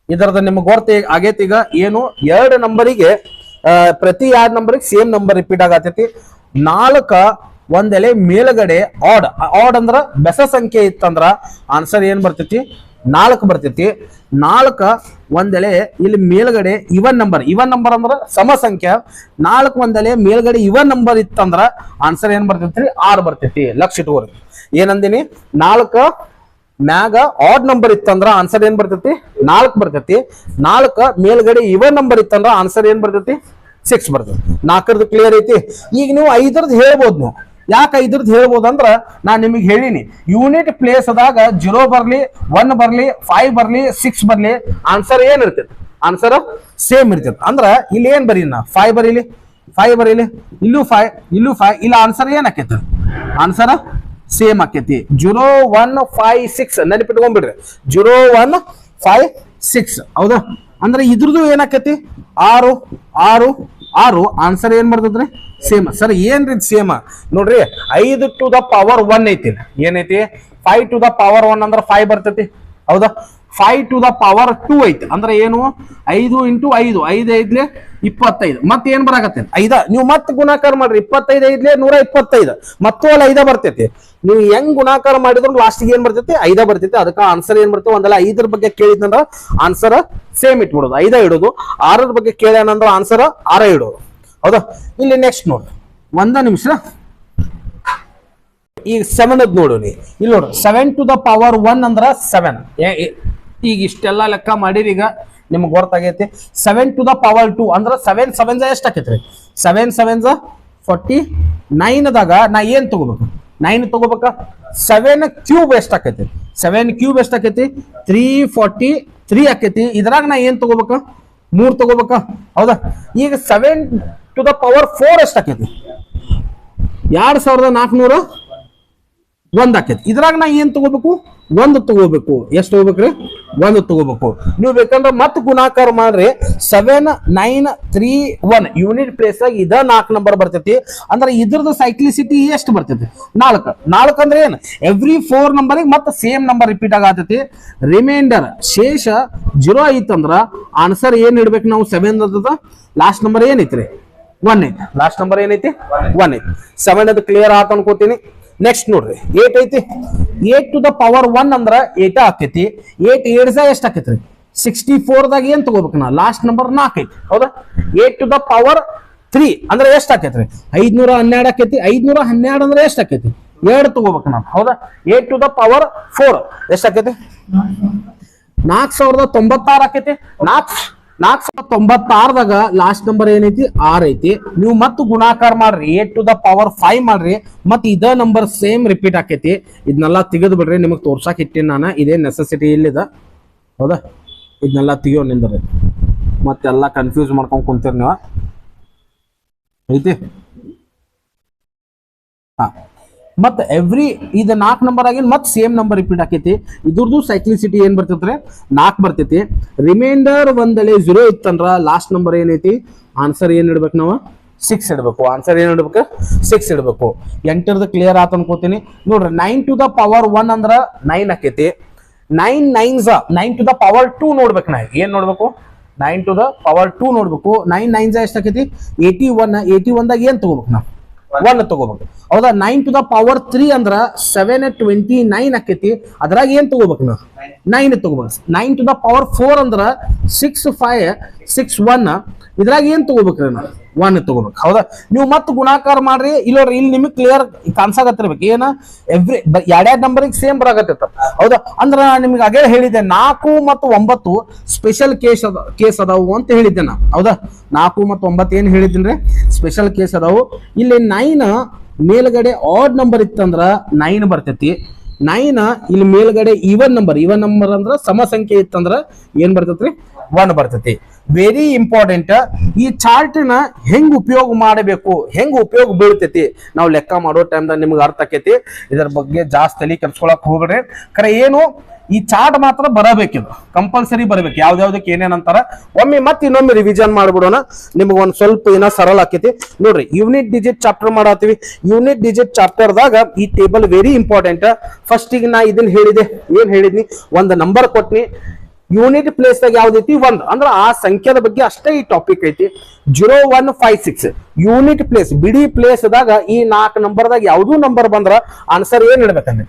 ಇದರದ ನಿಮ್ಗೆ ಗೊತ್ತ ಆಗೈತಿ. ಈಗ ಏನು 2 ನಂಬರಿಗೆ ಪ್ರತಿ 2 ನಂಬರಿಗೆ ಸೇಮ್ ನಂಬರ್ ರಿಪೀಟ್ ಆಗತೈತಿ. 4 ಒಂದೆಲೆ ಮೇಲ್ಗಡೆ ಆಡ್ ಅಂದ್ರ ಬೆಸ ಸಂಖ್ಯೆ ಇತ್ತಂದ್ರ ಆನ್ಸರ್ ಏನ್ ಬರ್ತೈತಿ 4 ಬರ್ತೈತಿ. 4 ಒಂದೆಲೆ ಇಲ್ಲಿ ಮೇಲ್ಗಡೆ ಇವನ್ ನಂಬರ್ ಅಂದ್ರ ಸಮ ಸಂಖ್ಯೆ. 4 ಒಂದೆಲೆ ಮೇಲ್ಗಡೆ ಇವನ್ ನಂಬರ್ ಇತ್ತಂದ್ರ ಆನ್ಸರ್ ಏನ್ ಬರ್ತೈತಿ 6 ಬರ್ತೈತಿ. ಲಕ್ಷ ಇಟ್ಕೋರಿ. ಏನಂದಿನಿ 4 ಮ್ಯಾಗ ಆಡ್ ನಂಬರ್ ಇತ್ತಂದ್ರ ಆನ್ಸರ್ ಏನ್ ಬರ್ತೈತಿ 4 ಬರ್ತೈತಿ. 4 ಮೇಲ್ಗಡೆ ಇವನ್ ನಂಬರ್ ಇತ್ತಂದ್ರ ಆನ್ಸರ್ ಏನ್ ಬರ್ತೈತಿ 6 ಬರ್ತೈತಿ. 4ರದ ಕ್ಲಿಯರ್ ಐತಿ. ಈಗ ನೀವು 5ರದ್ದು ಹೇಳ್ಬೋದು. ನೀವು ಯಾಕೆ 5ರದ್ದು ಹೇಳ್ಬೋದು ಅಂದ್ರ ನಾನ್ ನಿಮಗೆ ಹೇಳಿನಿ ಯೂನಿಟ್ ಪ್ಲೇಸ್ ಅದಾಗ 0 ಬರ್ಲಿ 1 ಬರ್ಲಿ 5 ಬರ್ಲಿ 6 ಬರ್ಲಿ ಆನ್ಸರ್ ಏನ್ ಇರ್ತೈತಿ ಆನ್ಸರ್ ಸೇಮ್ ಇರ್ತೈತಿ. ಅಂದ್ರ ಇಲ್ಲಿ ಏನ್ ಬರೀ ನಾ 5 ಬರೀಲಿ 5 ಬರೀಲಿ ಇಲ್ಲೂ 5 ಇಲ್ಲ ಆನ್ಸರ್ ಏನ್ ಆಕೈತಿ ಆನ್ಸರ್ ಸೇಮ್ ಆಕೈತಿ. 0 1 5 6 ನೆನಪಿಟ್ಕೊಂಡ್ಬಿಡ್ರಿ 0 1 5 6. ಹೌದಾ. ಅಂದ್ರೆ ಇದ್ರದ್ದು ಏನಾಕೈತಿ 6 6 6 ಆನ್ಸರ್ ಏನ್ ಬರ್ತದ್ರಿ ಸೇಮ್. ಸರ್ ಏನ್ರಿ ಸೇಮ್ ನೋಡ್ರಿ. 5 to the power 1 ಐತಿ. ಏನೈತಿ 5 to the power 1 ಅಂದ್ರೆ 5 ಬರ್ತೈತಿ. ಹೌದಾ. 5 to the power 2 ಐತಿ. ಅಂದ್ರೆ ಏನು 5 into 5 5 ಐದ್ಲೆ 25. ಮತ್ತೆ ಏನ್ ಬರಾಕತ್ತೆ 5 ನೀವು ಮತ್ತೆ ಗುಣಾಕಾರ ಮಾಡ್ರಿ 25 ಐದ್ಲೆ 125 ಮತ್ತೂ ಅಲ್ಲ 5 ಬರ್ತೈತಿ. ನೀವು ಹೆಂಗ್ ಗುಣಾಕಾರ ಮಾಡಿದ್ರು ಲಾಸ್ಟಿಗೆ ಏನ್ ಬರ್ತೈತಿ 5 ಬರ್ತೈತಿ. ಅದಕ್ಕ ಆನ್ಸರ್ ಏನ್ ಬರ್ತೈತಿ ಒಂದಲ್ಲ 5ರ ಬಗ್ಗೆ ಕೇಳಿದ್ನಂದ್ರ ಆನ್ಸರ್ ಸೇಮ್ ಇಟ್ಬಿಡೋದು 5 ಇಡೋದು. 6ರ ಬಗ್ಗೆ ಕೇಳ್ಯಾನಂದ್ರ ಆನ್ಸರ್ 6 ಇಡೋದು. ಹೌದಾ. ಇಲ್ಲಿ ನೆಕ್ಸ್ಟ್ ನೋಡ್ರಿ 1 ನಿಮಿಷ. ಈಗ 7 ನೋಡೋಣ. ಇಲ್ಲಿ ನೋಡ್ರಿ 7 to the power 1 ಅಂದ್ರ 7. ಈಗ ಇಷ್ಟೆಲ್ಲ ಲೆಕ್ಕ ಮಾಡಿರಿ. ಈಗ ನಿಮ್ಗೆ ಗೊತ್ತಾಗೈತಿ. 7 to the power 2 ಅಂದ್ರೆ 7 7 ಎಷ್ಟು ಆಕೈತ್ರಿ? 7 7 49 ದಾಗ ನಾ ಏನ್ ತಗೋಬೇಕು? 9 ತಗೋಬೇಕ. 7 ಕ್ಯೂಬ್ ಎಷ್ಟು ಆಕೈತಿ? 7 ಕ್ಯೂಬ್ ಎಷ್ಟು ಆಕೈತಿ? 343 ಆಕೈತಿ. ಇದ್ರಾಗ ನಾ ಏನ್ ತಗೋಬೇಕ? 3 ತಗೋಬೇಕ, ಹೌದಾ? ಈಗ 7 to the power 4 ಎಷ್ಟು ಆಕೈತಿ? 2401 ಆಕೈತಿ. ಇದ್ರಾಗ ನಾ ಏನ್ ತಗೋಬೇಕು? 1 ತಗೋಬೇಕು. ಎಷ್ಟು ತಗೋಬೇಕ್ರಿ? 1 ತಗೋಬೇಕು. ನೀವು ಬೇಕಂದ್ರೆ ಮತ್ತೆ ಗುಣಾಕಾರ ಮಾಡ್ರಿ. 7 9 3 1 ಯೂನಿಟ್ ಪ್ಲೇಸ್ ಆಗಿ ಇದ 4 ನಂಬರ್ ಬರ್ತೈತಿ. ಅಂದ್ರೆ ಇದ್ರದ್ದು ಸೈಕ್ಲಿಸಿಟಿ ಎಷ್ಟು ಬರ್ತೈತಿ? 4 ಅಂದ್ರೆ ಏನು? ಎವ್ರಿ 4 ನಂಬರ್ಗೆ ಮತ್ತೆ ಸೇಮ್ ನಂಬರ್ ರಿಪೀಟ್ ಆಗತೈತಿ. ರಿಮೈಂಡರ್ ಶೇಷ 0 ಐತಂದ್ರ ಆನ್ಸರ್ ಏನ್ ಇಡ್ಬೇಕು ನಾವು? 7 ಅದ. Last number ಏನೈತ್ರಿ? 1 ಐತಿ. ಲಾಸ್ಟ್ ನಂಬರ್ ಏನೈತಿ? 1 ಐತಿ. 7 ಅದು ಕ್ಲಿಯರ್ ಆತ ಅನ್ಕೋತೀನಿ. ನೆಕ್ಸ್ಟ್ ನೋಡ್ರಿ, 8 ಐತಿ. 8 to the power 1 ಅಂದ್ರ 8 ಆಕೈತಿ. 8 8 ಎಷ್ಟು ಆಕೈತ್ರಿ? 64 ದಾಗ ಏನ್ ತಗೋಬೇಕು? ನಾ ಲಾಸ್ಟ್ ನಂಬರ್ 4 ಐತಿ, ಹೌದಾ? 8 to the power 3 ಅಂದ್ರೆ ಎಷ್ಟು ಆಕೈತ್ರಿ? 512 ಆಕೈತಿ. 512 ಅಂದ್ರೆ ಎಷ್ಟು ಆಕೈತಿ? 2 ತಗೋಬೇಕು ನಾವು, ಹೌದಾ? 8 to the power 4 ಎಷ್ಟು ಆಕೈತಿ? 4096 ಆಕೈತಿ. 496 ದಾಗ ಲಾಸ್ಟ್ ನಂಬರ್ ಏನೈತಿ? 6 ಐತಿ. ನೀವು ಮತ್ತೆ ಗುಣಾಕಾರ ಮಾಡ್ರಿ. 8 to the power 5 ಮಾಡ್ರಿ. ಮತ್ತೆ ಇದ ನಂಬರ್ ಸೇಮ್ ರಿಪೀಟ್ ಆಕೈತಿ. ಇದನ್ನೆಲ್ಲ ತೆಗೆದು ಬಿಡ್ರಿ. ನಿಮಗೆ ತೋರ್ಸಾಕ್ ಇಟ್ಟಿನಿ ನಾನು. ಇದೇ ನೆಸೆಸಿಟಿ ಇಲ್ಲಿದ, ಹೌದಾ? ಇದನ್ನೆಲ್ಲ ತೆಗಿಯೋ ನಿಂದ್ರಿ. ಮತ್ತೆಲ್ಲ ಕನ್ಫ್ಯೂಸ್ ಮಾಡ್ಕೊಂಡ್ ಕುಂತೀರಿ ನೀವು, ಐತಿ? ಹಾ, ಮತ್ತೆ ಎವ್ರಿ ಇದು 4 ನಂಬರ್ ಆಗಿನ ಮತ್ತೆ ಸೇಮ್ ನಂಬರ್ ರಿಪೀಟ್ ಆಕೈತಿ. ಇದ್ರದ್ದು ಸೈಕ್ಲಿಸಿಟಿ ಏನ್ ಬರ್ತೈತ್ರಿ? 4 ಬರ್ತೈತಿ. ರಿಮೈಂಡರ್ ಒಂದಳೆ 0 ಇತ್ತಂದ್ರ ಲಾಸ್ಟ್ ನಂಬರ್ ಏನೈತಿ? ಆನ್ಸರ್ ಏನ್ ಇಡ್ಬೇಕು ನಾವು? 6 ಇಡ್ಬೇಕು. ಆನ್ಸರ್ ಏನ್ ಇಡ್ಬೇಕು? 6 ಇಡ್ಬೇಕು. ಎಂಟರ್ದು ಕ್ಲಿಯರ್ ಆತ ಅನ್ಕೋತೀನಿ. ನೋಡ್ರಿ, 9 to the power 1 ಅಂದ್ರ 9 ಆಕೈತಿ. 9 9s 9 to the power 2 ನೋಡ್ಬೇಕು. ನಾ ಏನ್ ನೋಡ್ಬೇಕು? 9 to the power 2 ನೋಡ್ಬೇಕು. 9 9s ಎಷ್ಟು ಆಕೈತಿ? 81. 81 ದಾಗ ಏನ್ ತಗೋಬೇಕು? ನಾವು 1 ತಗೋಬೇಕು, ಹೌದಾ? 9 to the power 3 ಅಂದ್ರ 729 ಆಕೈತಿ. ಅದ್ರಾಗ ಏನ್ ತಗೋಬೇಕು? ನಾವು 9 ತಗೋಬೇಕು. 9 to the power 4 ಅಂದ್ರ 6561. ಇದ್ರಾಗ ಏನ್ ತಗೋಬೇಕ್ರಿ? ನಾವು 1 ತಗೋಬೇಕು, ಹೌದಾ? ನೀವು ಮತ್ತೆ ಗುಣಾಕಾರ ಮಾಡ್ರಿ. ಇಲ್ಲಿ ನಿಮಗೆ ಕ್ಲಿಯರ್ ಕಾಣಿಸಾಗತ್ತಿರ್ಬೇಕು. ಏನ ಎವ್ರಿ ಎರಡೆರಡು ನಂಬರ್ಗೆ ಸೇಮ್ ಬರಾಗತ್ತ, ಹೌದಾ? ಅಂದ್ರ ನಿಮ್ಗೆ ಅಗೇ ಹೇಳಿದ್ದೆ 4 ಮತ್ತು 9 ಸ್ಪೆಷಲ್ ಕೇಸ್ ಅದಾವು ಅಂತ ಹೇಳಿದ್ದೆ ನಾ, ಹೌದಾ? 4 ಮತ್ತು 9 ಏನ್ ಹೇಳಿದ್ದೀನಿ? ಸ್ಪೆಷಲ್ ಕೇಸ್ ಅದಾವು. ಇಲ್ಲಿ 9 ಮೇಲ್ಗಡೆ ಆಡ್ ನಂಬರ್ ಇತ್ತಂದ್ರ 9 ಬರ್ತೈತಿ. 9 ಇಲ್ಲಿ ಮೇಲ್ಗಡೆ ಇವನ್ ನಂಬರ್ ಅಂದ್ರ ಸಮ ಸಂಖ್ಯೆ ಇತ್ತಂದ್ರ ಏನ್ ಬರ್ತೈತ್ರಿ? 1 ಬರ್ತೈತಿ. Very important. ಈ ಚಾರ್ಟ್ ನ ಹೆಂಗ್ ಉಪಯೋಗ ಮಾಡಬೇಕು, ಹೆಂಗ್ ಉಪಯೋಗ ಬೀಳ್ತೈತಿ ನಾವು ಲೆಕ್ಕ ಮಾಡೋ ಟೈಮ್ದಾಗ ನಿಮ್ಗೆ ಅರ್ಥ ಆಕೈತಿ. ಇದರ ಬಗ್ಗೆ ಜಾಸ್ತಿ ತಲೆ ಕೆಡ್ಸ್ಕೊಳಕ್ ಹೋಗ್ಬೇಡ್ರಿ. ಖರೆ ಏನು, ಈ ಚಾರ್ಟ್ ಮಾತ್ರ ಬರಬೇಕಿದು, ಕಂಪಲ್ಸರಿ ಬರಬೇಕು. ಯಾವ್ದಾವ್ದಕ್ಕೆ ಏನೇನ್ ಅಂತಾರ ಒಮ್ಮೆ ಮತ್ತೆ ಇನ್ನೊಮ್ಮೆ ರಿವಿಷನ್ ಮಾಡ್ಬಿಡೋಣ. ನಿಮ್ಗೆ ಒಂದ್ ಸ್ವಲ್ಪ ಏನೋ ಸರಳ ಆಕೈತಿ. ನೋಡ್ರಿ, ಯೂನಿಟ್ ಡಿಜಿಟ್ ಚಾಪ್ಟರ್ ಮಾಡತ್ತೀವಿ. ಯೂನಿಟ್ ಡಿಜಿಟ್ ಚಾಪ್ಟರ್ ದಾಗ ಈ ಟೇಬಲ್ ವೆರಿ ಇಂಪಾರ್ಟೆಂಟ್. ಫಸ್ಟ್ ಈಗ ನಾ ಇದನ್ನ ಹೇಳಿದೆ, ಏನ್ ಹೇಳಿದ್ನಿ? ಒಂದು ನಂಬರ್ ಕೊಟ್ನಿ. ಯೂನಿಟ್ ಪ್ಲೇಸ್ ದಾಗ ಯಾವ್ದೈತಿ? 1 ಅಂದ್ರ ಆ ಸಂಖ್ಯೆದ ಬಗ್ಗೆ ಅಷ್ಟೇ ಈ ಟಾಪಿಕ್ ಐತಿ. 0156 ಯೂನಿಟ್ ಪ್ಲೇಸ್, ಬಿಡಿ ಪ್ಲೇಸ್ ದಾಗ ಈ 4 ನಂಬರ್ದಾಗ ಯಾವ್ದು ನಂಬರ್ ಬಂದ್ರ ಆನ್ಸರ್ ಏನ್ ಇಡ್ಬೇಕಂದ್ರೆ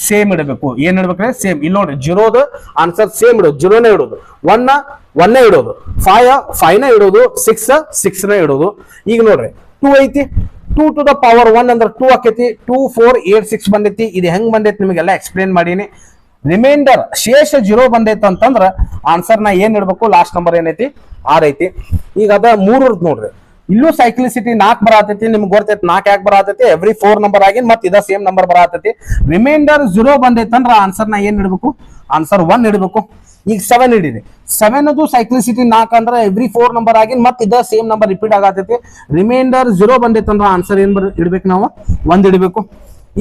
ಸೇಮ್ ಇಡಬೇಕು. ಏನ್ ಇಡ್ಬೇಕ್ರೆ? ಸೇಮ್. ಇಲ್ಲಿ ನೋಡ್ರಿ, 0ದ ಆನ್ಸರ್ ಸೇಮ್ ಇಡೋದು, 0ನೇ ಇಡೋದು. 1 ಇಡೋದು. 5 ನ ಇಡೋದು. 6 ನ ಇಡೋದು. ಈಗ ನೋಡ್ರಿ, 2 ಐತಿ. 2 to the power 1 ಅಂದ್ರೆ 2 ಆಕೈತಿ. 2 4 8 6 ಬಂದೈತಿ. ಇದು ಹೆಂಗ್ ಬಂದೈತಿ ನಿಮಗೆಲ್ಲ ಎಕ್ಸ್ಪ್ಲೇನ್ ಮಾಡೀನಿ. ರಿಮೈಂಡರ್ ಶೇಷ 0 ಬಂದೈತೆ ಅಂತಂದ್ರ ಆನ್ಸರ್ ನ ಏನ್ ಇಡ್ಬೇಕು? ಲಾಸ್ಟ್ ನಂಬರ್ ಏನೈತಿ? 6 ಐತಿ. ಈಗ ಅದ 3 ನೋಡ್ರಿ, ಇಲ್ಲೂ ಸೈಕ್ಲಿಸಿಟಿ 4 ಬರತೈತಿ. ನಿಮ್ಗೆ ಗೊತ್ತೈತಿ 4 ಯಾಕೆ ಬರತೈತಿ? ಎವ್ರಿ 4 ನಂಬರ್ ಆಗಿನ್ ಮತ್ತೆ ಇದ ಸೇಮ್ ನಂಬರ್ ಬರತೈತಿ. ರಿಮೈಂಡರ್ 0 ಬಂದೈತಂದ್ರ ಆನ್ಸರ್ ನ ಏನ್ ಇಡ್ಬೇಕು? ಆನ್ಸರ್ 1 ಇಡ್ಬೇಕು. ಈಗ 7 ಹಿಡಿರಿ. 7 ಅದು ಸೈಕ್ಲಿಸಿಟಿ 4 ಅಂದ್ರೆ ಎವ್ರಿ 4 ನಂಬರ್ ಆಗಿನ್ ಮತ್ತೆ ಇದ ಸೇಮ್ ನಂಬರ್ ರಿಪೀಟ್ ಆಗತೈತಿ. ರಿಮೈಂಡರ್ 0 ಬಂದೈತಂದ್ರ ಆನ್ಸರ್ ಏನ್ ಇಡ್ಬೇಕು? ನಾವು 1 ಇಡಬೇಕು.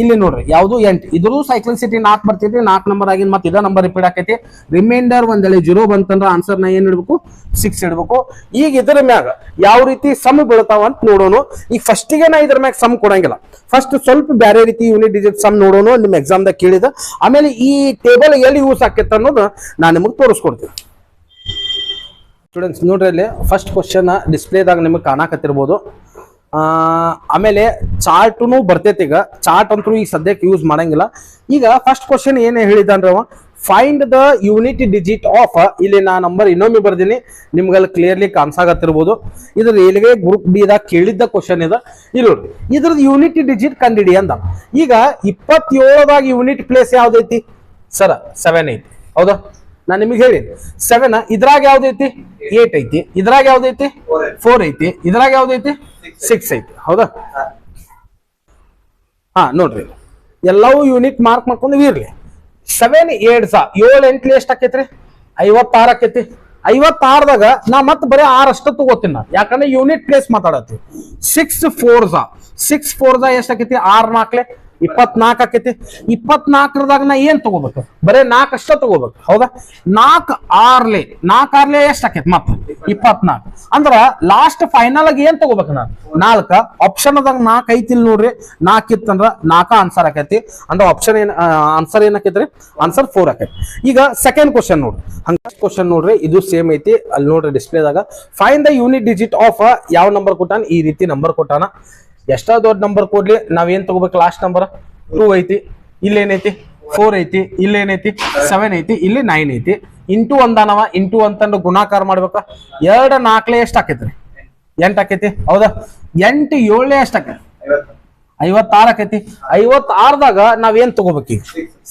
ಇಲ್ಲಿ ನೋಡ್ರಿ, ಯಾವ್ದು 8 ಇದ್ರೂ ಸೈಕ್ಲಿಸಿಟಿ 4 ಬರ್ತೈತಿ. 4 ನಂಬರ್ ಆಗಿನ್ ಮತ್ತೆ ಇದ ನಂಬರ್ ರಿಪೀಟ್ ಆಕೈತಿ. ರಿಮೈಂಡರ್ ಒಂದೆಳೆ 0 ಬಂತಂದ್ರ ಆನ್ಸರ್ ನ ಏನ್ ಇಡ್ಬೇಕು? 6 ಇಡ್ಬೇಕು. ಈಗ ಇದ್ರ ಮ್ಯಾಗ ಯಾವ ರೀತಿ ಸಮ್ ಬೀಳ್ತಾವ ಅಂತ ನೋಡೋಣ. ಈಗ ಫಸ್ಟಿಗೆ ನಾ ಇದ್ರ ಮ್ಯಾಗ ಸಮ್ ಕೊಡಂಗಿಲ್ಲ. ಫಸ್ಟ್ ಸ್ವಲ್ಪ ಬೇರೆ ರೀತಿ ಯೂನಿಟ್ ಡಿಜಿಟ್ ಸಮ್ ನೋಡೋಣ. ನಿಮ್ ಎಕ್ಸಾಮ್ ದಾಗ ಕೇಳಿದ ಆಮೇಲೆ ಈ ಟೇಬಲ್ ಎಲ್ಲಿ ಯೂಸ್ ಆಕೈತೆ ಅನ್ನೋದು ನಾನು ನಿಮಗೆ ತೋರಿಸ್ಕೊಡ್ತೀನಿ. ಸ್ಟೂಡೆಂಟ್ಸ್ ನೋಡ್ರಿ, ಅಲ್ಲಿ ಫಸ್ಟ್ ಕ್ವಶನ್ ಡಿಸ್ಪ್ಲೇದಾಗ ನಿಮಗೆ ಕಾಣಕತ್ತಿರ್ಬೋದು. ಆಮೇಲೆ ಚಾರ್ಟ್ನು ಬರ್ತೈತಿ. ಈಗ ಚಾರ್ಟ್ ಅಂತೂ ಈಗ ಸದ್ಯಕ್ಕೆ ಯೂಸ್ ಮಾಡಂಗಿಲ್ಲ. ಈಗ ಫಸ್ಟ್ ಕ್ವಶನ್ ಏನ್ ಹೇಳಿದಾನ್ರಿ ಅವ? Find the unit digit of, ಇಲ್ಲಿ ನಾ ನಂಬರ್ ಇನ್ನೊಮ್ಮೆ ಬರ್ದೀನಿ, ನಿಮ್ಗೆಲ್ಲ ಕ್ಲಿಯರ್ಲಿ ಕಾಣಿಸಾಗತ್ತಿರ್ಬೋದು. ಇದು ರೈಲ್ವೆ ಗ್ರೂಪ್ ಡಿ ದಾಗ ಕೇಳಿದ್ದ ಕ್ವಶನ್ ಇದೆ. ಇಲ್ಲಿ ನೋಡ್ರಿ, ಇದ್ರದ್ದು ಯೂನಿಟ್ ಡಿಜಿಟ್ ಕಂಡಿಡಿ ಅಂದ. ಈಗ 27ದಾಗ ಯೂನಿಟ್ ಪ್ಲೇಸ್ ಯಾವ್ದೈತಿ ಸರ್? 7 ಐತಿ, ಹೌದಾ? ನಾನು ನಿಮಗೆ ಹೇಳಿ 7 ಇದ್ರಾಗ ಯಾವ್ದೈತಿ 8 ಐತಿ, ಇದ್ರಾಗ ಯಾವ್ದೈತಿ 4 ಐತಿ, ಇದ್ರಾಗ ಯಾವ್ದೈತಿ 6 ಐತಿ. ಹೌದಾ? ಹಾ ನೋಡ್ರಿ, ಎಲ್ಲವೂ ಯೂನಿಟ್ ಮಾರ್ಕ್ ಮಾಡ್ಕೊಂಡು ಇರ್ಲಿ. 7 8 7 8 ಎಷ್ಟ್ ಆಕೈತ್ರಿ? 56 ಆಕೈತಿ. 56ದಾಗ ನಾ ಮತ್ತೆ ಬರೀ 6 ಅಷ್ಟ ತಗೋತೀನಿ ನಾ, ಯಾಕಂದ್ರೆ ಯೂನಿಟ್ ಪ್ಲೇಸ್ ಮಾತಾಡತ್ತಿ. 6 4 ಎಷ್ಟ್ ಆಕೈತಿ? 6 4 24 ಆಕೈತಿ. 24ದಾಗ ನಾ ಏನ್ ತಗೋಬೇಕು? ಬರೇ 4 ಅಷ್ಟ ತಗೋಬೇಕು. ಹೌದಾ? 4 6 ಎಷ್ಟ್ ಆಕೈತಿ? ಮತ್ತ 24. ಅಂದ್ರ ಲಾಸ್ಟ್ ಫೈನಲ್ ಆಗಿ ಏನ್ ತಗೋಬೇಕು ನಾನು? 4. ಆಪ್ಷನ್ ಅದಾಗ 4 ಐತಿಲ್ ನೋಡ್ರಿ. 4 ಇತ್ತಂದ್ರ 4 ಆನ್ಸರ್ ಆಕೈತಿ. ಅಂದ್ರೆ ಆಪ್ಷನ್ ಏನ್ ಆನ್ಸರ್ ಏನ್ ಆಕೈತ್ರಿ? ಆನ್ಸರ್ 4 ಆಕೈತಿ. ಈಗ ಸೆಕೆಂಡ್ ಕ್ವಶನ್ ನೋಡ್ರಿ. ಹಂಗ ಕ್ವಶನ್ ನೋಡ್ರಿ, ಇದು ಸೇಮ್ ಐತಿ. ಅಲ್ಲಿ ನೋಡ್ರಿ ಡಿಸ್ಪ್ಲೇದಾಗ find the unit digit of ಯಾವ ನಂಬರ್ ಕೊಟ್ಟಾನ? ಈ ರೀತಿ ನಂಬರ್ ಕೊಟ್ಟಾನ. ಎಷ್ಟ ದೊಡ್ಡ ನಂಬರ್ ಕೊಡ್ಲಿ, ನಾವೇನ್ ತಗೋಬೇಕು? ಲಾಸ್ಟ್ ನಂಬರ್ 2 ಐತಿ, ಇಲ್ಲಿ ಏನೈತಿ 4 ಐತಿ, ಇಲ್ಲಿ ಏನೈತಿ 7 ಐತಿ, ಇಲ್ಲಿ 9 ಐತಿ. ಇಂಟು ಒಂದಾನವ, ಇಂಟು ಅಂತಂದು ಗುಣಾಕಾರ ಮಾಡ್ಬೇಕ. 2 4 ಎಷ್ಟ್ ಆಕೈತ್ರಿ? 8 ಆಕೈತಿ. ಹೌದಾ? 8 7 ಎಷ್ಟ್ ಆಕೈತಿ? 56 ಆಕೈತಿ. 56ದಾಗ ನಾವೇನ್ ತಗೋಬೇಕು? ಈಗ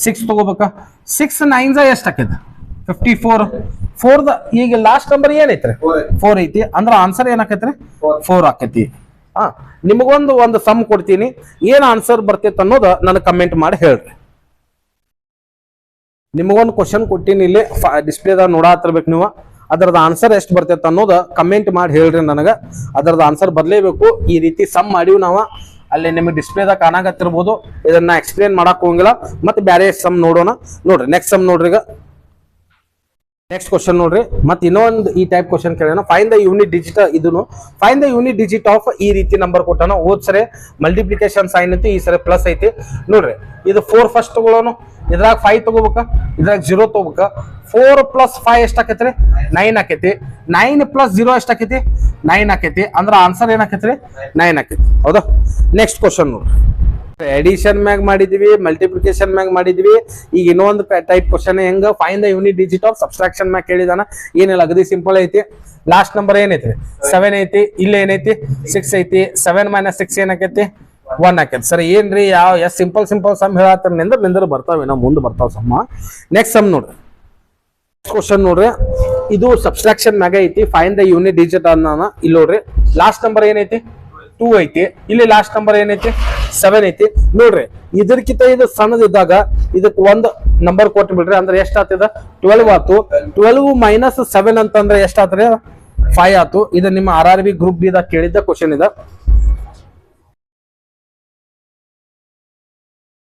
6 ತಗೋಬೇಕ. 6 9 ಎಷ್ಟ್ ಆಕೈತಿ? 54. 4 ಈಗ ಲಾಸ್ಟ್ ನಂಬರ್ ಏನೈತ್ರಿ? 4 ಐತಿ. ಅಂದ್ರ ಆನ್ಸರ್ ಏನಾಕೈತ್ರಿ? 4 ಆಕೈತಿ. ನಿಮಗೊಂದು ಸಮ್ ಕೊಡ್ತೀನಿ, ಏನ್ ಆನ್ಸರ್ ಬರ್ತೈತೆ ಅನ್ನೋದು ನನಗೆ ಕಮೆಂಟ್ ಮಾಡಿ ಹೇಳ್ರಿ. ನಿಮಗೊಂದು ಕ್ವಶನ್ ಕೊಟ್ಟಿನಿ, ಇಲ್ಲಿ ಡಿಸ್ಪ್ಲೇದಾಗ ನೋಡಾತಿರ್ಬೇಕು ನೀವು. ಅದರದ ಆನ್ಸರ್ ಎಷ್ಟು ಬರ್ತೈತೆ ಅನ್ನೋದು ಕಮೆಂಟ್ ಮಾಡಿ ಹೇಳ್ರಿ ನನಗೆ. ಅದರದ ಆನ್ಸರ್ ಬರ್ಲೇಬೇಕು. ಈ ರೀತಿ ಸಮ್ ಮಾಡಿವ್ ನಾವು, ಅಲ್ಲಿ ನಿಮಗೆ ಡಿಸ್ಪ್ಲೇದಾಗ ಕಾಣಾಕತ್ತಿರ್ಬೋದು. ಇದನ್ನ ಎಕ್ಸ್ಪ್ಲೇನ್ ಮಾಡಕ್ ಹೋಗಿಲ್ಲ. ಮತ್ತೆ ಬೇರೆ ಸಮ್ ನೋಡೋಣ. ನೋಡ್ರಿ ನೆಕ್ಸ್ಟ್ ಸಮ್ ನೋಡ್ರಿ. ಈಗ ನೆಕ್ಸ್ಟ್ ಕ್ವಶನ್ ನೋಡ್ರಿ, ಮತ್ತೆ ಇನ್ನೊಂದು ಈ ಟೈಪ್ ಕ್ವಶನ್ ಕೇಳೋಣ. Find the unit digit. ಇದನ್ನು find the unit digit of ಈ ರೀತಿ ನಂಬರ್ ಕೊಟ್ಟಾನ. ಹೋದ್ ಸರಿ ಮಲ್ಟಿಪ್ಲಿಕೇಶನ್ ಸೈನ್ ಐತಿ, ಈ ಸರಿ ಪ್ಲಸ್ ಐತಿ. ನೋಡ್ರಿ, ಇದು 4 ಫಸ್ಟ್ ತಗೊಳ್ಳೋನು. ಇದ್ರಾಗ 5 ತಗೋಬೇಕ, ಇದ್ರಾಗ 0 ತಗೋಬೇಕ. 4 + 5 ಎಷ್ಟ್ ಆಕೈತ್ರಿ? 9 ಆಕೈತಿ. 9 + 0 ಎಷ್ಟ್ ಆಕೈತಿ? 9 ಆಕೈತಿ. ಅಂದ್ರ ಆನ್ಸರ್ ಏನಾಕೈತ್ರಿ? 9 ಆಕೈತಿ. ಹೌದಾ? ನೆಕ್ಸ್ಟ್ ಕ್ವಶನ್ ನೋಡ್ರಿ. ಎಡಿಷನ್ ಮ್ಯಾಗ ಮಾಡಿದ್ವಿ, ಮಲ್ಟಿಪ್ಲಿಕೇಶನ್ ಮ್ಯಾಗ ಮಾಡಿದ್ವಿ. ಈಗ ಇನ್ನೊಂದು ಟೈಪ್ ಕ್ವಶನ್ ಹೆಂಗ? Find the unit digit of subtraction ಮ್ಯಾಗ ಕೇಳಿದಾನ. ಏನಿಲ್ಲ, ಅಗದಿ ಸಿಂಪಲ್ ಐತಿ. Last number ಏನೈತ್ರಿ? 7 ಐತಿ. ಇಲ್ಲಿ ಏನೈತಿ? 6 ಐತಿ. 7 - 6 ಏನಾಕೈತಿ? 1 ಆಕೈತಿ. ಸರಿ, ಏನ್ರಿ ಯಾವ ಸಿಂಪಲ್ ಸಮ್ ಹೇಳತ್ತಾರ? ನಿಂದ್ರ ಬರ್ತಾವ, ನಾವು ಮುಂದೆ ಬರ್ತಾವ ಸಮ್ಮ. ನೆಕ್ಸ್ಟ್ ಸಮ್ ನೋಡ್ರಿ. ಕ್ವಶನ್ ನೋಡ್ರಿ, ಇದು ಸಬ್ಸ್ಟ್ರಾಕ್ಷನ್ ಮ್ಯಾಗ ಐತಿ. ಫೈಂಡ್ ದ ಯೂನಿಟ್ ಡಿಜಿಟ್ ಅನ್ನ. ಇಲ್ಲಿ ನೋಡ್ರಿ, ಲಾಸ್ಟ್ ನಂಬರ್ ಏನೈತಿ? 2 ಐತಿ. ಇಲ್ಲಿ ಲಾಸ್ಟ್ ನಂಬರ್ ಏನೈತಿ? 7 ಐತಿ. ನೋಡ್ರಿ, ಇದಕ್ಕಿಂತ ಇದು ಸಣ್ಣದಿದ್ದಾಗ ಇದಕ್ಕೆ ಒಂದು ನಂಬರ್ ಕೊಟ್ಟು ಬಿಡ್ರಿ. ಅಂದ್ರೆ ಎಷ್ಟ್ ಆತದ? 12 ಆತು. 12 - 7 ಅಂತಂದ್ರೆ ಎಷ್ಟ್ ಆತ್ರಿ? 5 ಆತು. ಇದು ನಿಮ್ಮ RRB ಗ್ರೂಪ್ ಬಿ ದಾಗ ಕೇಳಿದ್ದ ಕ್ವಶನ್ ಇದ.